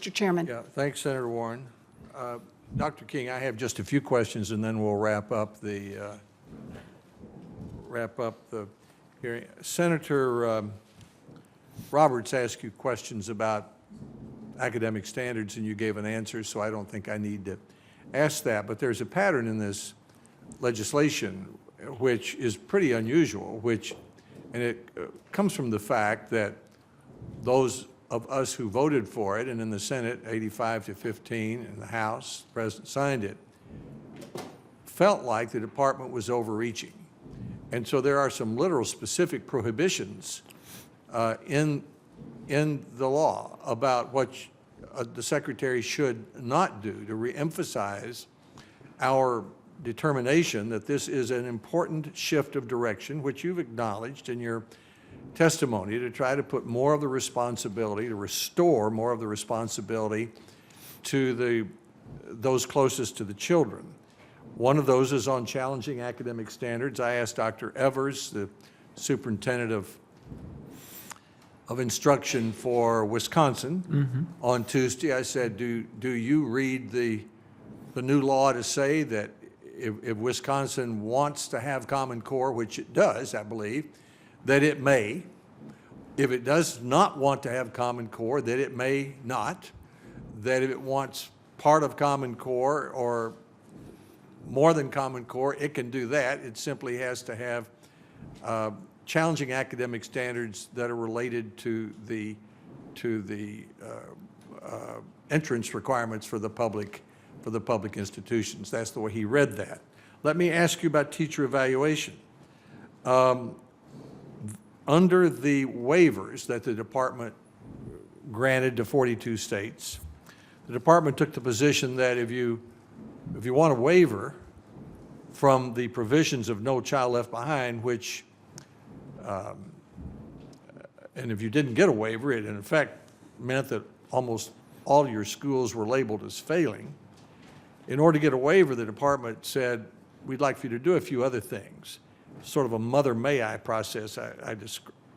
Mr. Chairman. Yeah, thanks, Senator Warren. Dr. King, I have just a few questions, and then we'll wrap up the hearing. Senator Roberts asked you questions about academic standards, and you gave an answer, so I don't think I need to ask that. But there's a pattern in this legislation which is pretty unusual, and it comes from the fact that those of us who voted for it, and in the Senate, 85-15, and the House, the President signed it, felt like the department was overreaching. And so there are some literal specific prohibitions in the law about what the Secretary should not do to reemphasize our determination that this is an important shift of direction, which you've acknowledged in your testimony, to try to put more of the responsibility, to restore more of the responsibility to those closest to the children. One of those is on challenging academic standards. I asked Dr. Evers, the superintendent of instruction for Wisconsin, on Tuesday. I said, do you read the new law to say that if Wisconsin wants to have Common Core, which it does, I believe, that it may. If it does not want to have Common Core, that it may not. That if it wants part of Common Core or more than Common Core, it can do that. It simply has to have challenging academic standards that are related to the entrance requirements for the public institutions. That's the way he read that. Let me ask you about teacher evaluation. Under the waivers that the department granted to 42 states, the department took the position that if you want a waiver from the provisions of No Child Left Behind, which, and if you didn't get a waiver, it in effect meant that almost all your schools were labeled as failing. In order to get a waiver, the department said, we'd like for you to do a few other things. Sort of a mother may I process, I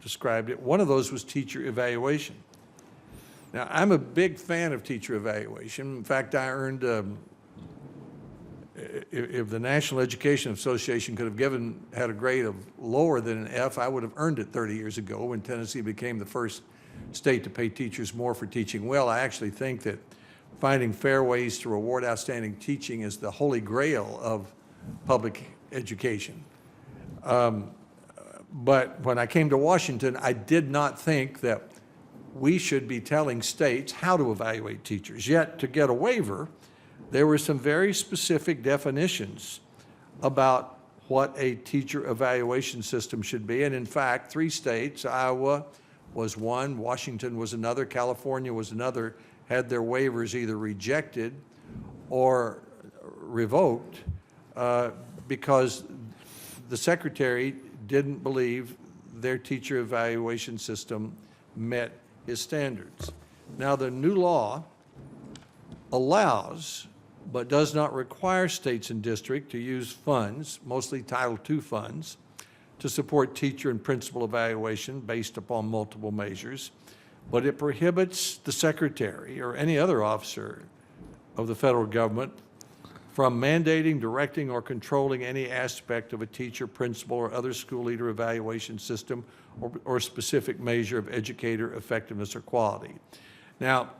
described it. One of those was teacher evaluation. Now, I'm a big fan of teacher evaluation. In fact, I earned, if the National Education Association could have had a grade of lower than an F, I would have earned it 30 years ago when Tennessee became the first state to pay teachers more for teaching well. I actually think that finding fair ways to reward outstanding teaching is the holy grail of public education. But when I came to Washington, I did not think that we should be telling states how to evaluate teachers. Yet, to get a waiver, there were some very specific definitions about what a teacher evaluation system should be. And in fact, 3 states, Iowa was one, Washington was another, California was another, had their waivers either rejected or revoked because the Secretary didn't believe their teacher evaluation system met his standards. Now, the new law allows, but does not require states and districts to use funds, mostly Title II funds, to support teacher and principal evaluation based upon multiple measures, but it prohibits the Secretary or any other officer of the federal government from mandating, directing, or controlling any aspect of a teacher, principal, or other school leader evaluation system or specific measure of educator effectiveness or quality. Now,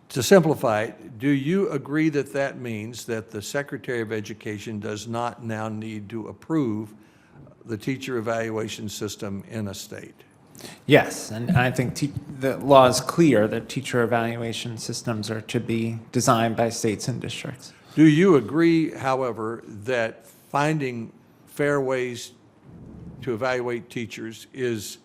to simplify it, do you agree that that means that the Secretary of Education does not now need to approve the teacher evaluation system in a state? Yes, and I think the law is clear that teacher evaluation systems are to be designed by states and districts. Do you agree, however, that finding fair ways to evaluate teachers is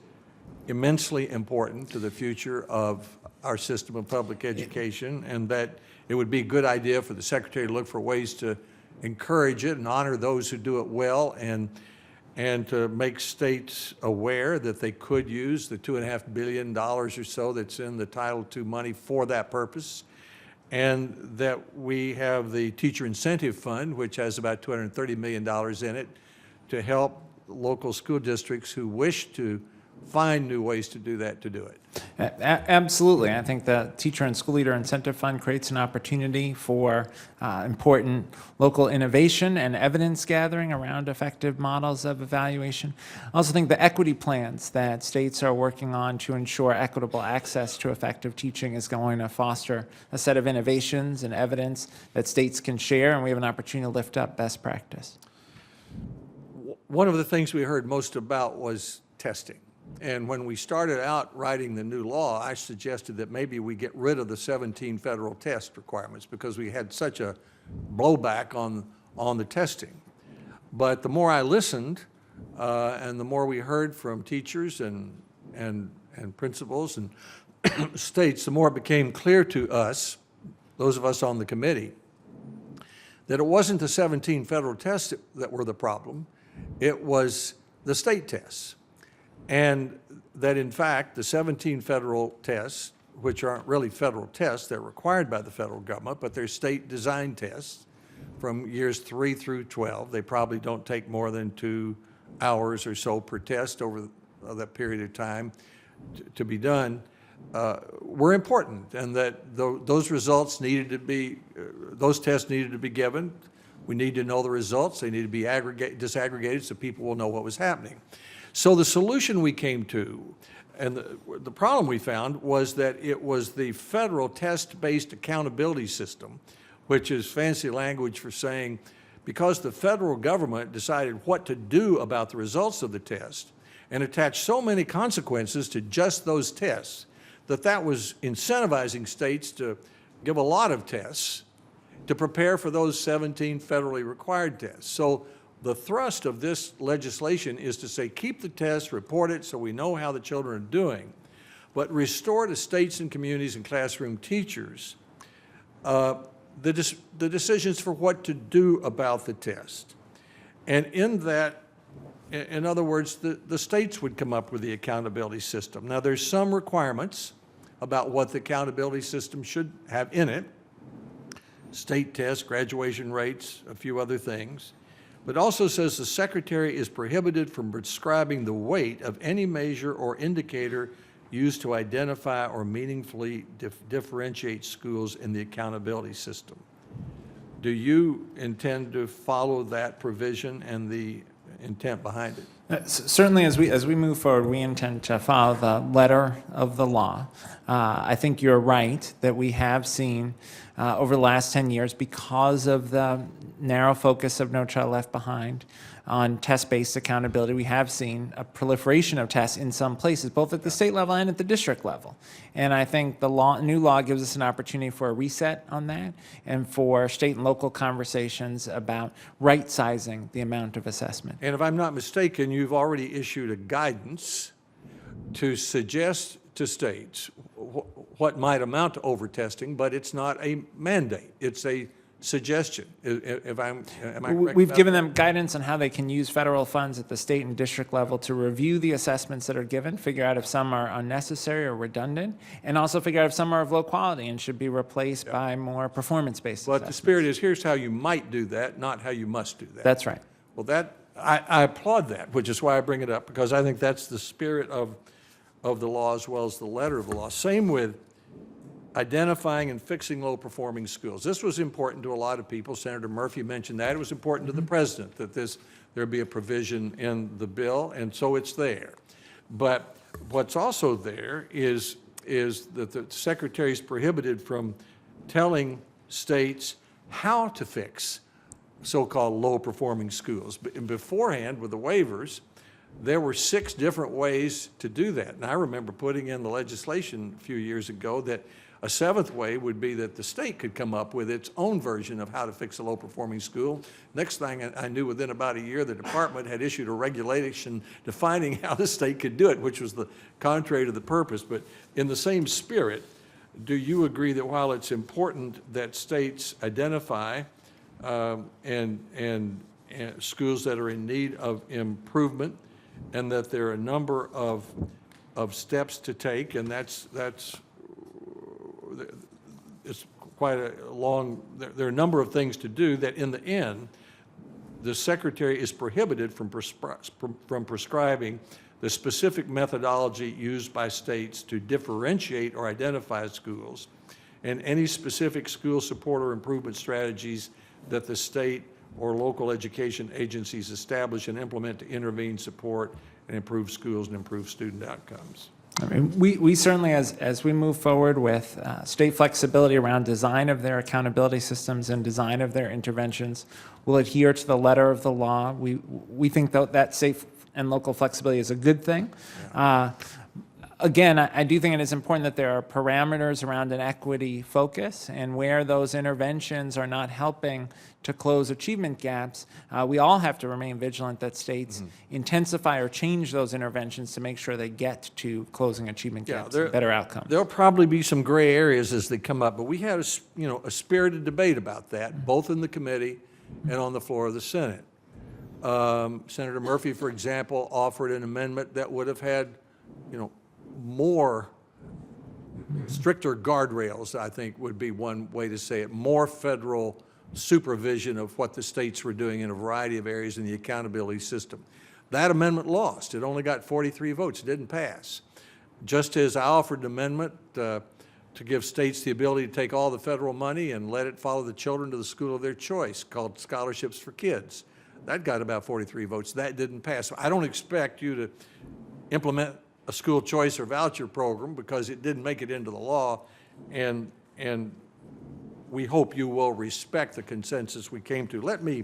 immensely important to the future of our system of public education, and that it would be a good idea for the Secretary to look for ways to encourage it and honor those who do it well, and to make states aware that they could use the $2.5 billion or so that's in the Title II money for that purpose, and that we have the Teacher Incentive Fund, which has about $230 million in it, to help local school districts who wish to find new ways to do that, to do it. Absolutely. I think the Teacher and School Leader Incentive Fund creates an opportunity for important local innovation and evidence gathering around effective models of evaluation. I also think the equity plans that states are working on to ensure equitable access to effective teaching is going to foster a set of innovations and evidence that states can share, and we have an opportunity to lift up best practice. One of the things we heard most about was testing. And when we started out writing the new law, I suggested that maybe we get rid of the 17 federal test requirements because we had such a blowback on the testing. But the more I listened and the more we heard from teachers and principals and states, the more it became clear to us, those of us on the committee, that it wasn't the 17 federal tests that were the problem, it was the state tests. And that in fact, the 17 federal tests, which aren't really federal tests, they're required by the federal government, but they're state design tests from years 3 through 12. They probably don't take more than 2 hours or so per test over that period of time to be done, were important, and that those results needed to be, those tests needed to be given. We need to know the results. They need to be disaggregated so people will know what was happening. So the solution we came to, and the problem we found, was that it was the federal test-based accountability system, which is fancy language for saying because the federal government decided what to do about the results of the test and attached so many consequences to just those tests, that was incentivizing states to give a lot of tests to prepare for those 17 federally required tests. So the thrust of this legislation is to say, keep the tests, report it so we know how the children are doing, but restore to states and communities and classroom teachers the decisions for what to do about the test. And in that, in other words, the states would come up with the accountability system. Now, there's some requirements about what the accountability system should have in it. State tests, graduation rates, a few other things. But also says the Secretary is prohibited from prescribing the weight of any measure or indicator used to identify or meaningfully differentiate schools in the accountability system. Do you intend to follow that provision and the intent behind it? Certainly, as we move forward, we intend to follow the letter of the law. I think you're right that we have seen over the last 10 years, because of the narrow focus of No Child Left Behind on test-based accountability, we have seen a proliferation of tests in some places, both at the state level and at the district level. And I think the new law gives us an opportunity for a reset on that and for state and local conversations about right-sizing the amount of assessment. And if I'm not mistaken, you've already issued a guidance to suggest to states what might amount to over-testing, but it's not a mandate. It's a suggestion. Am I correct? We've given them guidance on how they can use federal funds at the state and district level to review the assessments that are given, figure out if some are unnecessary or redundant, and also figure out if some are of low quality and should be replaced by more performance-based assessments. But the spirit is, here's how you might do that, not how you must do that. That's right. Well, I applaud that, which is why I bring it up, because I think that's the spirit of the law as well as the letter of the law. Same with identifying and fixing low-performing schools. This was important to a lot of people. Senator Murphy mentioned that. It was important to the president that there be a provision in the bill, and so it's there. But what's also there is that the Secretary is prohibited from telling states how to fix so-called low-performing schools. But beforehand, with the waivers, there were 6 different ways to do that. And I remember putting in the legislation a few years ago that a 7th way would be that the state could come up with its own version of how to fix a low-performing school. Next thing I knew, within about a year, the department had issued a regulation defining how the state could do it, which was contrary to the purpose. But in the same spirit, do you agree that while it's important that states identify and schools that are in need of improvement, and that there are a number of steps to take, and it's quite a long, there are a number of things to do, that in the end, the Secretary is prohibited from prescribing the specific methodology used by states to differentiate or identify schools, and any specific school support or improvement strategies that the state or local education agencies establish and implement to intervene, support, and improve schools and improve student outcomes. I mean, we certainly, as we move forward with state flexibility around design of their accountability systems and design of their interventions, will adhere to the letter of the law. We think that state and local flexibility is a good thing. Again, I do think it is important that there are parameters around an equity focus, and where those interventions are not helping to close achievement gaps, we all have to remain vigilant that states intensify or change those interventions to make sure they get to closing achievement gaps and better outcomes. There'll probably be some gray areas as they come up, but we had a spirited debate about that, both in the committee and on the floor of the Senate. Senator Murphy, for example, offered an amendment that would have had, more stricter guardrails, I think would be one way to say it, more federal supervision of what the states were doing in a variety of areas in the accountability system. That amendment lost. It only got 43 votes. It didn't pass. Just as I offered an amendment to give states the ability to take all the federal money and let it follow the children to the school of their choice, called Scholarships for Kids. That got about 43 votes. That didn't pass. So I don't expect you to implement a school choice or voucher program because it didn't make it into the law, and we hope you will respect the consensus we came to. Let me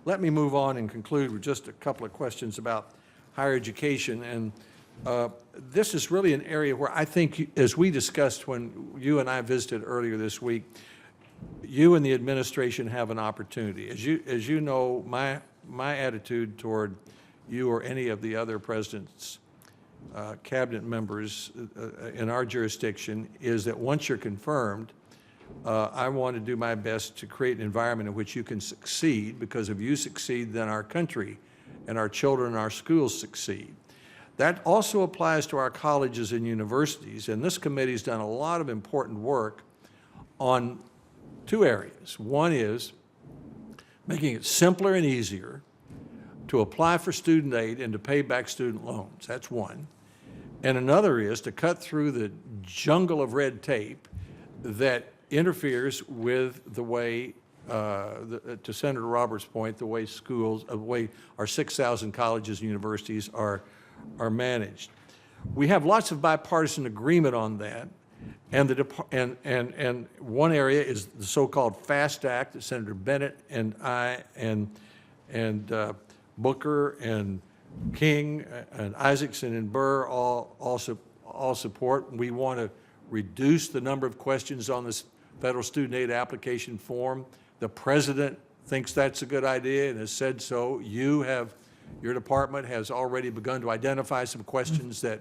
move on and conclude with just a couple of questions about higher education. And this is really an area where I think, as we discussed when you and I visited earlier this week, you and the administration have an opportunity. As you know, my attitude toward you or any of the other president's cabinet members in our jurisdiction is that once you're confirmed, I want to do my best to create an environment in which you can succeed, because if you succeed, then our country and our children and our schools succeed. That also applies to our colleges and universities, and this committee's done a lot of important work on two areas. One is making it simpler and easier to apply for student aid and to pay back student loans. That's one. And another is to cut through the jungle of red tape that interferes with the way, to Senator Roberts' point, the way schools, the way our 6,000 colleges and universities are managed. We have lots of bipartisan agreement on that, and one area is the so-called FAST Act that Senator Bennett and I and Booker and King and Isaacson and Burr all support. We want to reduce the number of questions on this federal student aid application form. The president thinks that's a good idea and has said so. Your department has already begun to identify some questions that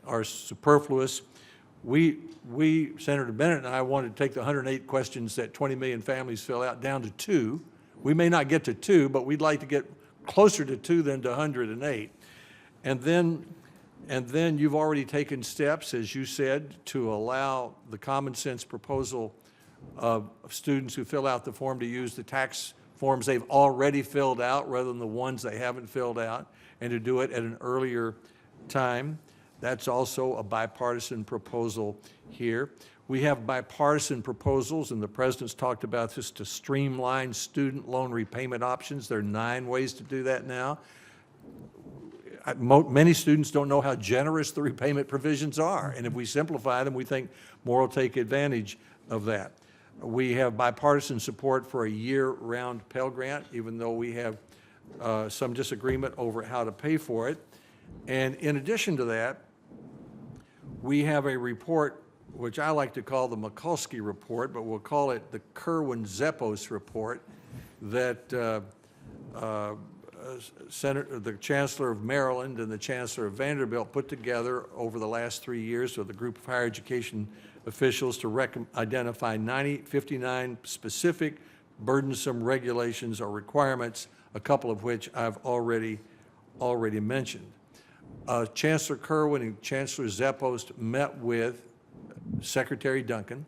are superfluous. Senator Bennett and I wanted to take the 108 questions that 20 million families fill out down to 2. We may not get to 2, but we'd like to get closer to 2 than to 108. And then you've already taken steps, as you said, to allow the common sense proposal of students who fill out the form to use the tax forms they've already filled out rather than the ones they haven't filled out, and to do it at an earlier time. That's also a bipartisan proposal here. We have bipartisan proposals, and the president's talked about this, to streamline student loan repayment options. There are 9 ways to do that now. Many students don't know how generous the repayment provisions are, and if we simplify them, we think more will take advantage of that. We have bipartisan support for a year-round Pell Grant, even though we have some disagreement over how to pay for it. And in addition to that, we have a report which I like to call the Mikulski report, but we'll call it the Kerwin-Zeppos report, that the Chancellor of Maryland and the Chancellor of Vanderbilt put together over the last 3 years with a group of higher education officials to identify 59 specific burdensome regulations or requirements, a couple of which I've already mentioned. Chancellor Kerwin and Chancellor Zeppos met with Secretary Duncan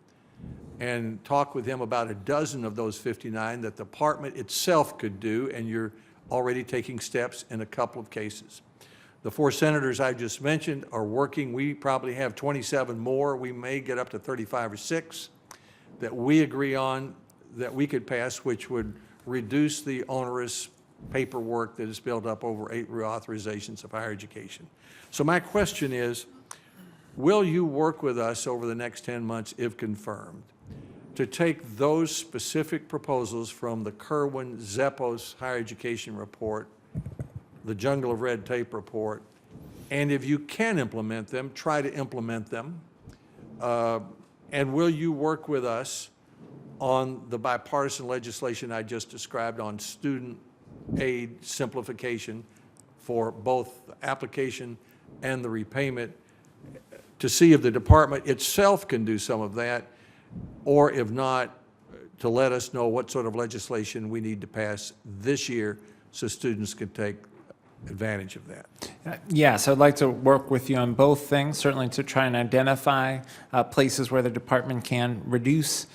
and talk with him about a dozen of those 59 that the department itself could do, and you're already taking steps in a couple of cases. The 4 senators I just mentioned are working. We probably have 27 more. We may get up to 35 or 6 that we agree on that we could pass, which would reduce the onerous paperwork that is built up over 8 reauthorizations of higher education. So my question is, will you work with us over the next 10 months, if confirmed, to take those specific proposals from the Kerwin-Zeppos higher education report, the Jungle of Red Tape report, and if you can implement them, try to implement them? And will you work with us on the bipartisan legislation I just described on student aid simplification for both the application and the repayment, to see if the department itself can do some of that, or if not, to let us know what sort of legislation we need to pass this year so students can take advantage of that? Yes, I'd like to work with you on both things, certainly to try and identify places where the department can reduce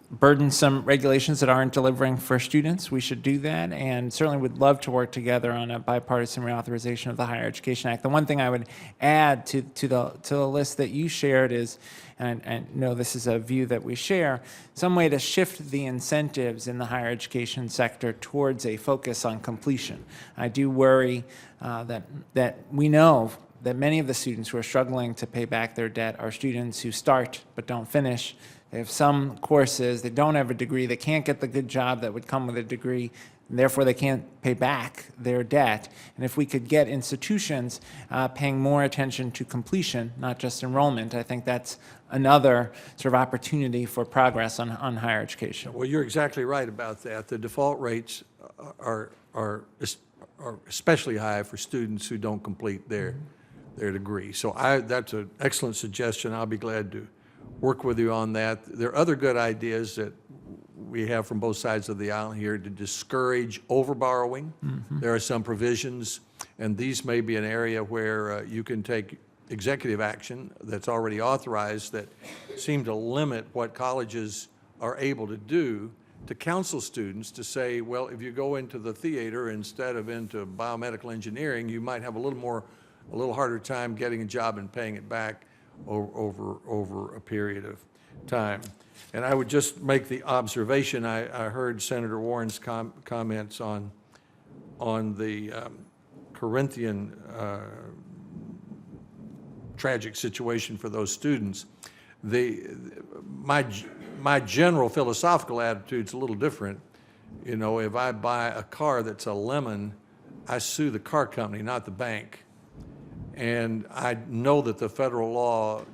burdensome regulations that aren't delivering for students. We should do that, and certainly would love to work together on a bipartisan reauthorization of the Higher Education Act. The one thing I would add to the list that you shared is, and I know this is a view that we share, some way to shift the incentives in the higher education sector towards a focus on completion. I do worry that we know that many of the students who are struggling to pay back their debt are students who start but don't finish. They have some courses, they don't have a degree, they can't get the good job that would come with a degree, and therefore they can't pay back their debt. And if we could get institutions paying more attention to completion, not just enrollment, I think that's another sort of opportunity for progress on higher education. Well, you're exactly right about that. The default rates are especially high for students who don't complete their degree. So that's an excellent suggestion. I'll be glad to work with you on that. There are other good ideas that we have from both sides of the aisle here to discourage overborrowing. There are some provisions, and these may be an area where you can take executive action that's already authorized that seem to limit what colleges are able to do to counsel students to say, well, if you go into the theater instead of into biomedical engineering, you might have a little harder time getting a job and paying it back over a period of time. And I would just make the observation, I heard Senator Warren's comments on the Corinthian tragic situation for those students. My general philosophical attitude's a little different. You know, if I buy a car that's a lemon, I sue the car company, not the bank. And I know that the federal law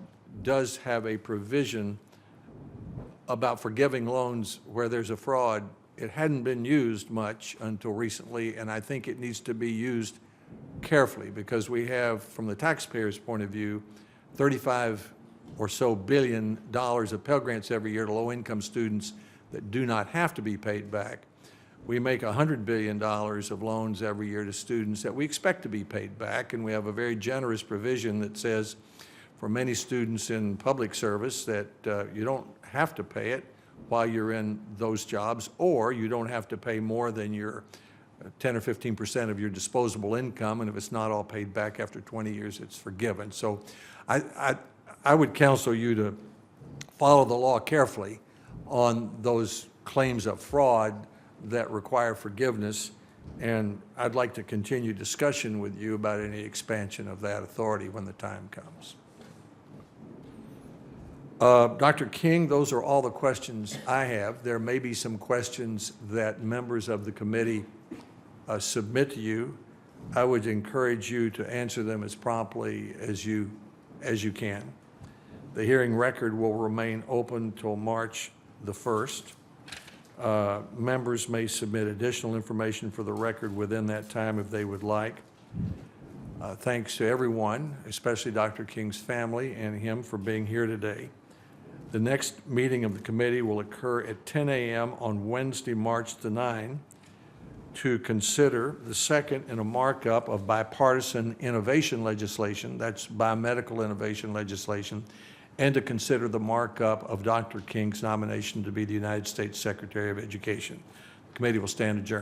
does have a provision about forgiving loans where there's a fraud. It hadn't been used much until recently, and I think it needs to be used carefully, because we have, from the taxpayer's point of view, $35 or so billion of Pell Grants every year to low-income students that do not have to be paid back. We make $100 billion of loans every year to students that we expect to be paid back, and we have a very generous provision that says for many students in public service that you don't have to pay it while you're in those jobs, or you don't have to pay more than your 10 or 15% of your disposable income, and if it's not all paid back after 20 years, it's forgiven. So I would counsel you to follow the law carefully on those claims of fraud that require forgiveness, and I'd like to continue discussion with you about any expansion of that authority when the time comes. Dr. King, those are all the questions I have. There may be some questions that members of the committee submit to you. I would encourage you to answer them as promptly as you can. The hearing record will remain open till March the 1st. Members may submit additional information for the record within that time if they would like. Thanks to everyone, especially Dr. King's family and him, for being here today. The next meeting of the committee will occur at 10 a.m. on Wednesday, March the 9th, to consider the second in a markup of bipartisan innovation legislation, that's biomedical innovation legislation, and to consider the markup of Dr. King's nomination to be the United States Secretary of Education. The committee will stand adjourned.